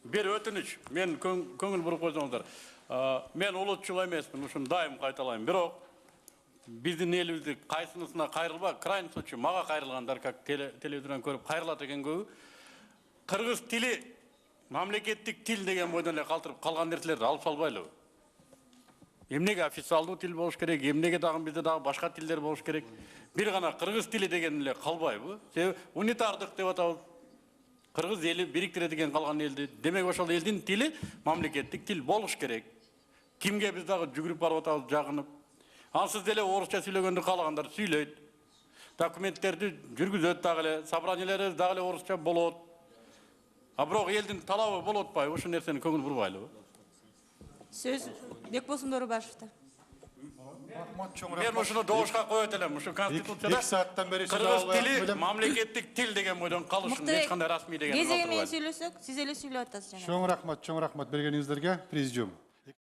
Бер өтініш, мен көңіл бұрып қойсаңыздар. Мен ұлытшыл емеспін, ұшын дайым қайталайым. Бірақ біздің елімізді қайсынысына қайрылба, крайний случай, маға қайрылғандар, как телевизордан көріп қайрылады екен көбі. Қырғыз тілі, мемлекеттік тіл деген бойдан қалтырып қалған нәрселерді алып салбайлы. Емнеге официалды тіл болуш керек, емнеге дағын бізде дағы башқа тілдер болуш керек. Bir ғана қырғыз тілі дегенле қалбай бұл. Унитардық деп атауыз. Қырғыз елі біріктіреді қалған елді. Демек ошол елдің тілі мемлекеттік тіл болуш керек. Кимге біз дағы жүгіріп барып атауыз жағынып. Ансыз деле орысша сөйлегенді қалағандар сөйлейді. Документтерді жүргізеді дағылы, собраниялары дағылы орысша болады. Бірақ елдің талабы болады бай, ошо нәрсені көңіл бұрбайлы. Сөз Бекболсун Дорубашевта. Мен ошоны доошқа қоятелем, ошо конституцияда қырғыз тілі мемлекеттік тіл деген бойдан қалышын, ешқандай расми деген. Кезеге мен сөйлесек, сіз еле сөйлеп атасыз жаңа. Чоң рахмат бергеніңіздерге, президиум.